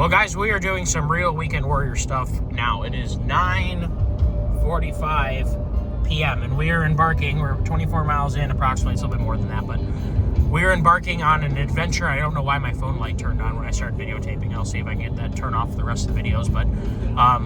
Well, guys, we are doing some real Weekend Warrior stuff now. It is 9:45 p.m. and we are embarking. We're 24 miles in, approximately. It's a little bit more than that, but we are embarking on an adventure. I don't know why my phone light turned on when I started videotaping. I'll see if I can get that turned off for the rest of the videos. But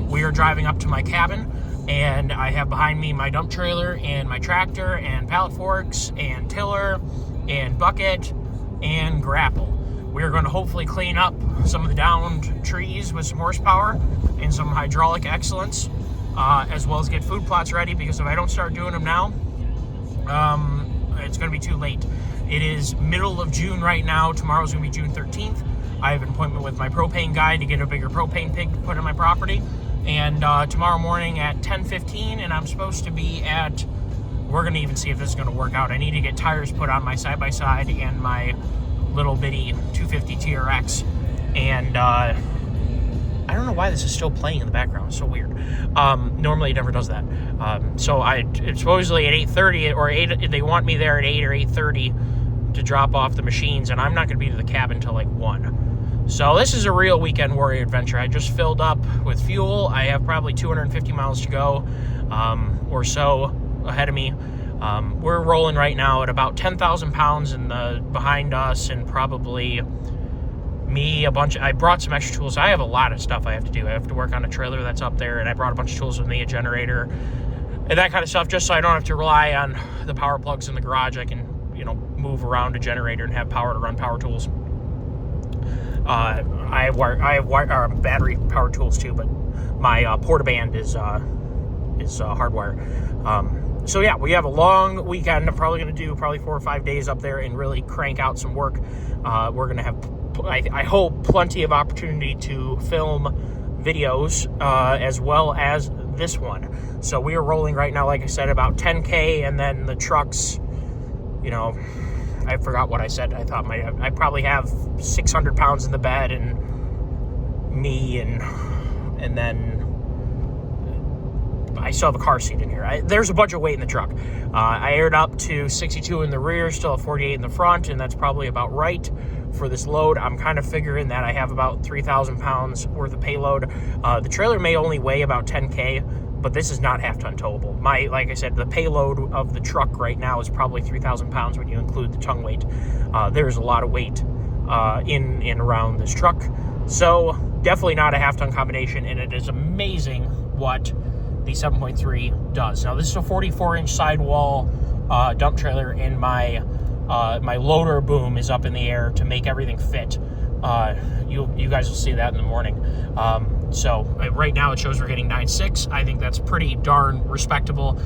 we are driving up to my cabin, and I have behind me my dump trailer and my tractor and pallet forks and tiller and bucket and grapple. We are going to hopefully clean up some of the downed trees with some horsepower and some hydraulic excellence, as well as get food plots ready, because if I don't start doing them now, it's going to be too late. It is middle of June right now. Tomorrow's going to be June 13th. I have an appointment with my propane guy to get a bigger propane pig to put on my property. And tomorrow morning at 10:15, and I'm supposed to be at, we're going to even see if this is going to work out. I need to get tires put on my side-by-side and my little bitty 250 TRX, and I don't know why this is still playing in the background. It's so weird. Normally it never does that. So it's supposedly at 8:30 or 8. They want me there at 8 or 8:30 to drop off the machines, and I'm not going to be to the cabin till like 1. So this is a real Weekend Warrior adventure. I just filled up with fuel. I have probably 250 miles to go, or so ahead of me. We're rolling right now at about 10,000 pounds behind us, and probably me I brought some extra tools. I have a lot of stuff I have to do. I have to work on a trailer that's up there, and I brought a bunch of tools with me, a generator and that kind of stuff, just so I don't have to rely on the power plugs in the garage. I can, move around a generator and have power to run power tools. I have battery power tools too, but my portaband is hardwire. So yeah, we have a long weekend. I'm probably going to do 4 or 5 days up there and really crank out some work. We're going to have, I hope, plenty of opportunity to film videos, as well as this one. So we are rolling right now, like I said, about 10K, and then the trucks, I forgot what I said. I thought I probably have 600 pounds in the bed, and me, and then I still have a car seat in here. There's a bunch of weight in the truck. I aired up to 62 in the rear, still 48 in the front, and that's probably about right for this load. I'm kind of figuring that I have about 3,000 pounds worth of payload. The trailer may only weigh about 10K, but this is not half-ton towable. Like I said, the payload of the truck right now is probably 3,000 pounds when you include the tongue weight. There's a lot of weight in and around this truck. So definitely not a half-ton combination, and it is amazing what the 7.3 does. Now, this is a 44-inch sidewall dump trailer, and my loader boom is up in the air to make everything fit. You guys will see that in the morning. So right now it shows we're getting 9.6. I think that's pretty darn respectable.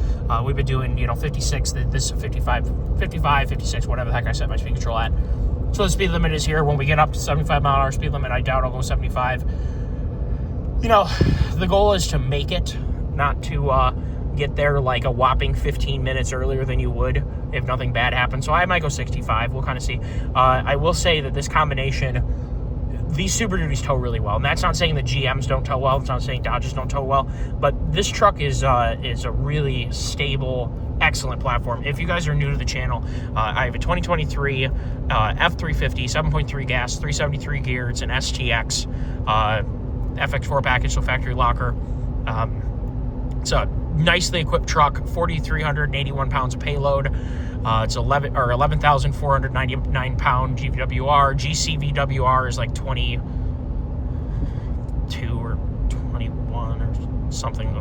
We've been doing 56. This is 55, 56, whatever the heck I set my speed control at. So the speed limit is here. When we get up to 75-mile-an-hour speed limit, I doubt I'll go 75. The goal is to make it, not to get there like a whopping 15 minutes earlier than you would if nothing bad happens. So I might go 65. We'll kind of see. I will say that this combination, these Super Duties tow really well. And that's not saying the GMs don't tow well. It's not saying Dodges don't tow well. But this truck is a really stable, excellent platform. If you guys are new to the channel, I have a 2023 F350, 7.3 gas, 373 gear. It's an STX FX4 package, so factory locker. It's a nicely equipped truck, 4,381 pounds of payload. It's 11,499 pound GVWR. GCVWR is like 22 or 21 or something.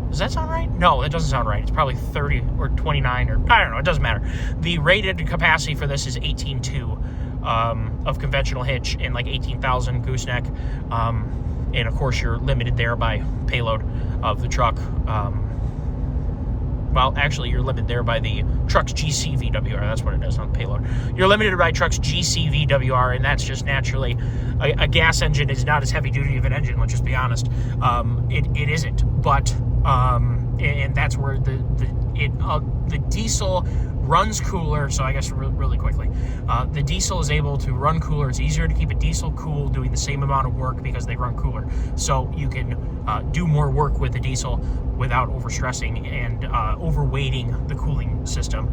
Does that sound right? No, that doesn't sound right. It's probably 30 or 29, or I don't know. It doesn't matter. The rated capacity for this is 18.2 of conventional hitch and like 18,000 gooseneck. And of course, you're limited there by payload of the truck. Well, actually, you're limited there by the truck's GCVWR. That's what it is, not the payload. You're limited by truck's GCVWR, and that's just naturally a gas engine is not as heavy duty of an engine. Let's just be honest. It isn't, but and that's where the diesel runs cooler. So I guess really quickly, the diesel is able to run cooler. It's easier to keep a diesel cool doing the same amount of work because they run cooler. So you can do more work with the diesel without overstressing and overweighting the cooling system.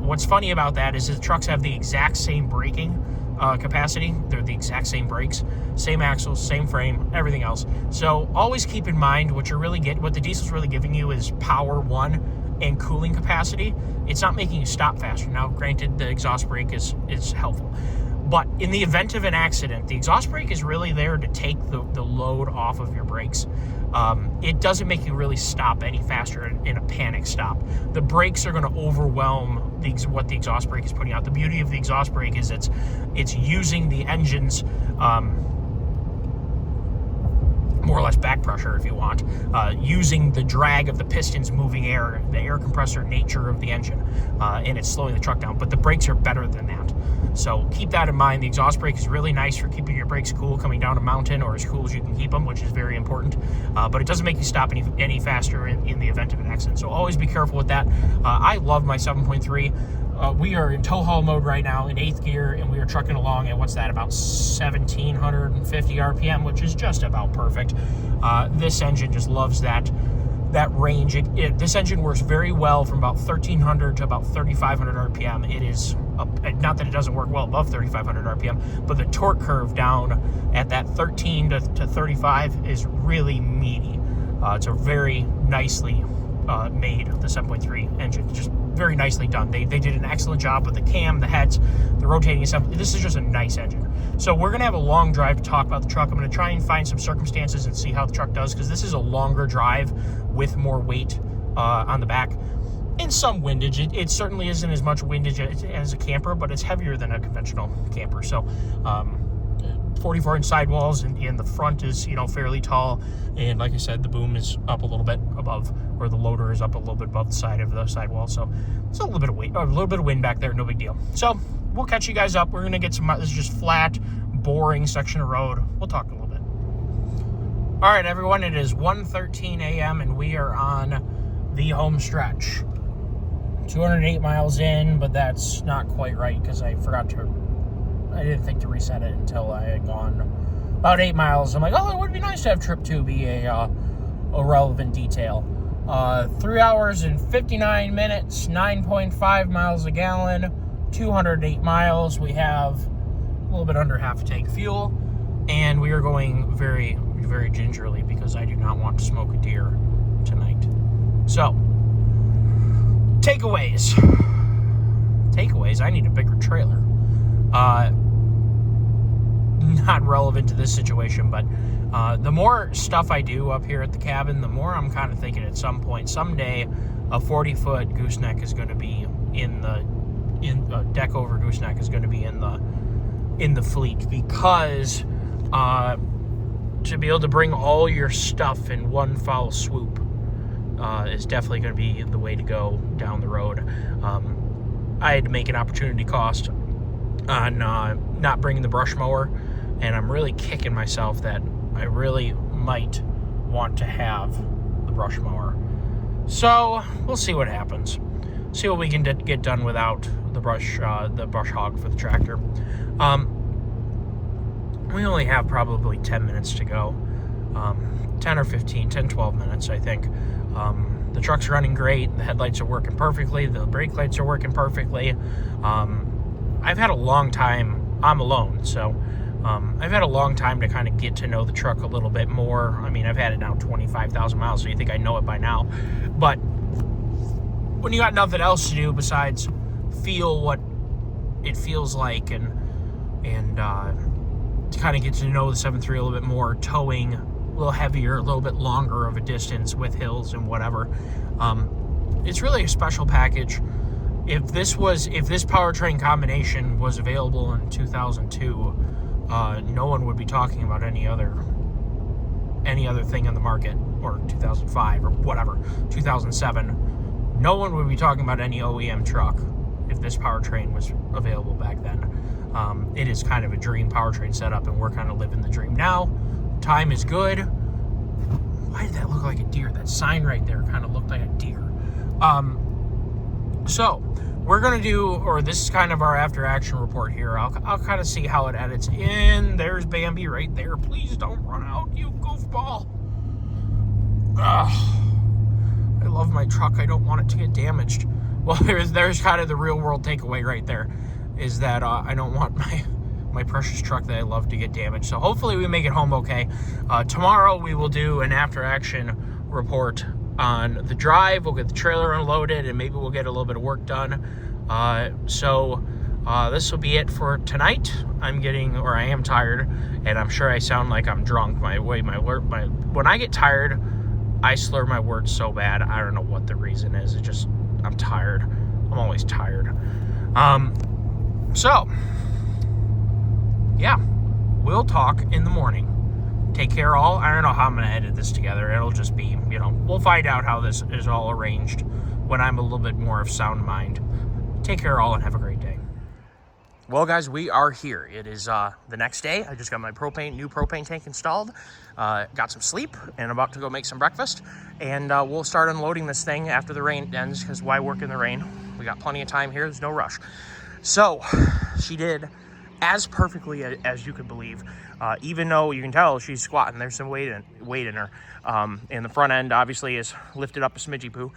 What's funny about that is the trucks have the exact same braking capacity. They're the exact same brakes, same axles, same frame, everything else. So always keep in mind what the diesel's really giving you is power, one, and cooling capacity. It's not making you stop faster. Now, granted, the exhaust brake is helpful. But in the event of an accident, the exhaust brake is really there to take the load off of your brakes. It doesn't make you really stop any faster in a panic stop. The brakes are going to overwhelm what the exhaust brake is putting out. The beauty of the exhaust brake is it's using the engine's more or less back pressure, if you want, using the drag of the pistons moving air, the air compressor nature of the engine, and it's slowing the truck down. But the brakes are better than that. So keep that in mind. The exhaust brake is really nice for keeping your brakes cool coming down a mountain, or as cool as you can keep them, which is very important. But it doesn't make you stop any faster in the event of an accident. So always be careful with that. I love my 7.3. We are in tow haul mode right now in 8th gear, and we are trucking along at, what's that, about 1,750 RPM, which is just about perfect. This engine just loves that range. This engine works very well from about 1,300 to about 3,500 RPM. It is, not that it doesn't work well above 3,500 RPM, but the torque curve down at that 13 to 35 is really meaty. It's a very nicely made, the 7.3 engine, just very nicely done. They did an excellent job with the cam, the heads, the rotating assembly. This is just a nice engine. So we're going to have a long drive to talk about the truck. I'm going to try and find some circumstances and see how the truck does, because this is a longer drive with more weight on the back and some windage. It certainly isn't as much windage as a camper, but it's heavier than a conventional camper. So 44-inch sidewalls, and the front is, fairly tall. And like I said, the boom is up a little bit above, or the loader is up a little bit above the side of the sidewall. So it's a little bit of weight, a little bit of wind back there, no big deal. So we'll catch you guys up. We're going to get some, this is just flat, boring section of road. We'll talk a little bit. All right, everyone, it is 1:13 a.m. and we are on the home stretch. 208 miles in, but that's not quite right because I didn't think to reset it until I had gone about 8 miles. I'm like, oh, it would be nice to have trip 2 be a relevant detail. 3 hours and 59 minutes, 9.5 miles a gallon, 208 miles. We have a little bit under half a tank fuel, and we are going very, very gingerly because I do not want to smoke a deer tonight. So, takeaways. I need a bigger trailer. Not relevant to this situation, but the more stuff I do up here at the cabin, the more I'm kind of thinking at some point, someday, a 40-foot gooseneck is going to be in deck over gooseneck is going to be in the fleet, because to be able to bring all your stuff in one foul swoop is definitely going to be the way to go down the road. I had to make an opportunity cost on not bringing the brush mower, and I'm really kicking myself that I really might want to have the brush mower. So we'll see what happens. See what we can get done without the brush hog for the tractor. We only have probably 10 minutes to go. 10 or 15, 10, 12 minutes, I think. The truck's running great. The headlights are working perfectly. The brake lights are working perfectly. I've had a long time. I'm alone, so I've had a long time to kind of get to know the truck a little bit more. I mean, I've had it now 25,000 miles, so you think I know it by now. But when you got nothing else to do besides feel what it feels like and to kind of get to know the 7.3 a little bit more, towing a little heavier, a little bit longer of a distance with hills and whatever, it's really a special package. If this powertrain combination was available in 2002, no one would be talking about any other thing on the market, or 2005 or whatever, 2007. No one would be talking about any OEM truck if this powertrain was available back then. It is kind of a dream powertrain setup, and we're kind of living the dream now. Time is good. Why did that look like a deer? That sign right there kind of looked like a deer. So we're going to do, or this is kind of our after action report here. I'll kind of see how it edits in. There's Bambi right there. Please don't run out, you goofball. I love my truck. I don't want it to get damaged. Well, there's kind of the real world takeaway right there, is that I don't want my precious truck that I love to get damaged. So hopefully we make it home okay. Tomorrow we will do an after action report on the drive. We'll get the trailer unloaded and maybe we'll get a little bit of work done. This will be it for tonight. I am tired, and I'm sure I sound like I'm drunk. When I get tired, I slur my words so bad. I don't know what the reason is. I'm tired. I'm always tired. Yeah, we'll talk in the morning. Take care all. I don't know how I'm going to edit this together. It'll just be, we'll find out how this is all arranged when I'm a little bit more of sound mind. Take care all and have a great day. Well, guys, we are here. It is the next day. I just got my new propane tank installed, got some sleep, and about to go make some breakfast. And we'll start unloading this thing after the rain ends, because why work in the rain? We got plenty of time here. There's no rush. So she did as perfectly as you could believe, even though you can tell she's squatting. There's some weight in her. And the front end obviously is lifted up a smidgy poo.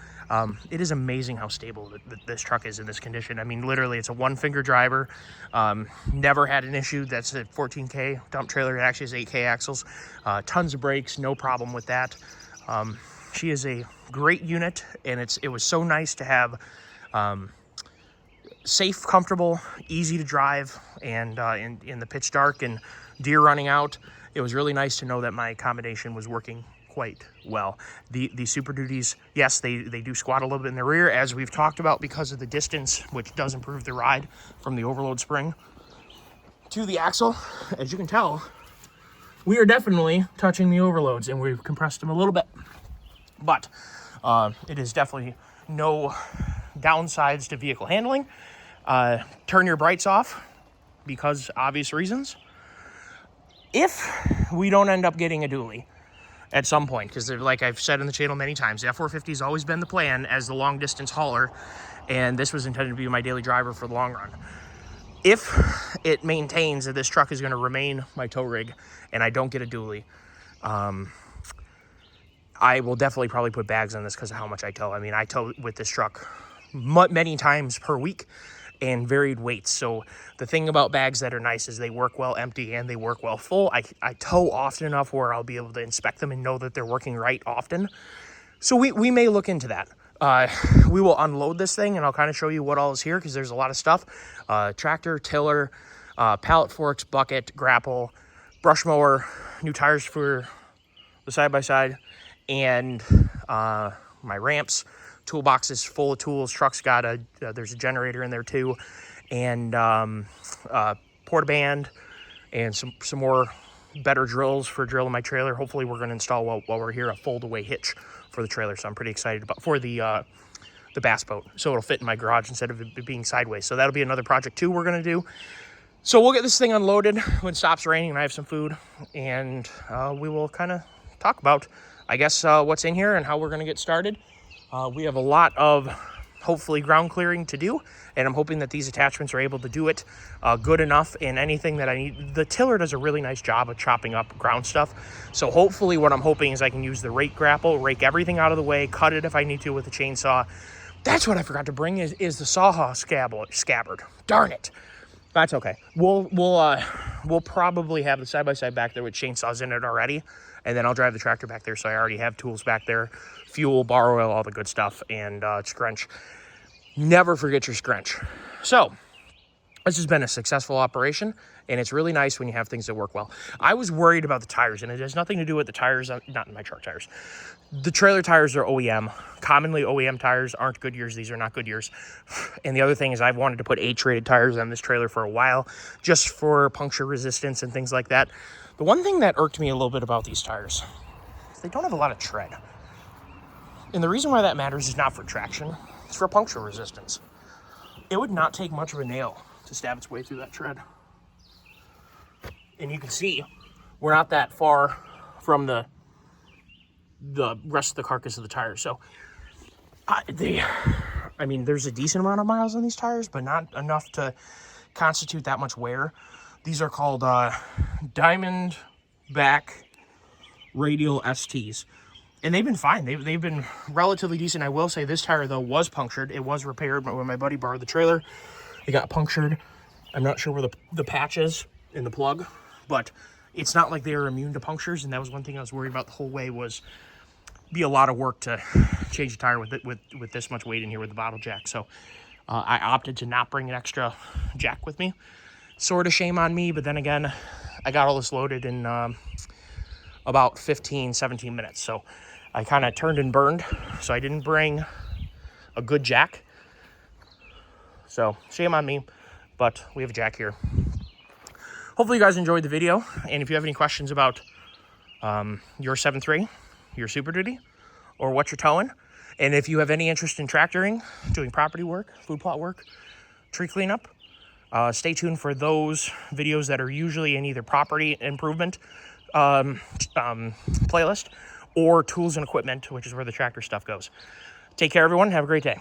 It is amazing how stable this truck is in this condition. I mean, literally, it's a one-finger driver. Never had an issue. That's a 14K dump trailer. It actually has 8K axles. Tons of brakes, no problem with that. She is a great unit, and it was so nice to have safe, comfortable, easy to drive, and in the pitch dark and deer running out, it was really nice to know that my accommodation was working quite well. The Super Duties, yes, they do squat a little bit in the rear, as we've talked about, because of the distance, which does improve the ride from the overload spring to the axle. As you can tell, we are definitely touching the overloads, and we've compressed them a little bit. But it is definitely no downsides to vehicle handling. Turn your brights off because obvious reasons. If we don't end up getting a dually at some point, because like I've said in the channel many times, the F450 has always been the plan as the long distance hauler, and this was intended to be my daily driver for the long run. If it maintains that this truck is going to remain my tow rig and I don't get a dually, I will definitely probably put bags on this because of how much I tow. I mean, I tow with this truck many times per week and varied weights. So the thing about bags that are nice is they work well empty and they work well full. I tow often enough where I'll be able to inspect them and know that they're working right often. So we may look into that. We will unload this thing and I'll kind of show you what all is here, because there's a lot of stuff. Tractor, tiller, pallet forks, bucket, grapple, brush mower, new tires for the side-by-side, and my ramps. Toolboxes full of tools. Truck's got there's a generator in there too, and porta band, and some more better drills for drilling my trailer. Hopefully we're going to install while we're here a fold-away hitch for the trailer, so I'm pretty excited about for the bass boat, so it'll fit in my garage instead of it being sideways. So that'll be another project too we're going to do. So we'll get this thing unloaded when it stops raining and I have some food, and we will kind of talk about, I guess, what's in here and how we're going to get started. We have a lot of, hopefully, ground clearing to do, and I'm hoping that these attachments are able to do it good enough in anything that I need. The tiller does a really nice job of chopping up ground stuff, so hopefully what I'm hoping is I can use the rake grapple, rake everything out of the way, cut it if I need to with a chainsaw. That's what I forgot to bring is the saw scabbard. Darn it. That's okay. We'll probably have the side-by-side back there with chainsaws in it already, and then I'll drive the tractor back there, so I already have tools back there. Fuel, bar oil, all the good stuff, and scrunch. Never forget your scrunch. So this has been a successful operation, and it's really nice when you have things that work well. I was worried about the tires, and it has nothing to do with the tires, not my truck tires. The trailer tires are OEM. Commonly, OEM tires aren't Goodyears. These are not Goodyears. And the other thing is I've wanted to put H-rated tires on this trailer for a while, just for puncture resistance and things like that. The one thing that irked me a little bit about these tires is they don't have a lot of tread. And the reason why that matters is not for traction, it's for puncture resistance. It would not take much of a nail to stab its way through that tread. And you can see we're not that far from the rest of the carcass of the tire. So I mean, there's a decent amount of miles on these tires, but not enough to constitute that much wear. These are called Diamond Back Radial STs. And they've been fine. They've been relatively decent. I will say this tire, though, was punctured. It was repaired when my buddy borrowed the trailer. It got punctured. I'm not sure where the patch is. in the plug, but it's not like they are immune to punctures, and that was one thing I was worried about the whole way, was be a lot of work to change the tire with this much weight in here with the bottle jack. So I opted to not bring an extra jack with me. Sort of shame on me, but then again, I got all this loaded in about 17 minutes. So I kind of turned and burned. So I didn't bring a good jack. So shame on me, but we have a jack here. Hopefully you guys enjoyed the video. And if you have any questions about your 7.3, your Super Duty, or what you're towing, and if you have any interest in tractoring, doing property work, food plot work, tree cleanup, stay tuned for those videos that are usually in either property improvement playlist or tools and equipment, which is where the tractor stuff goes. Take care, everyone. Have a great day.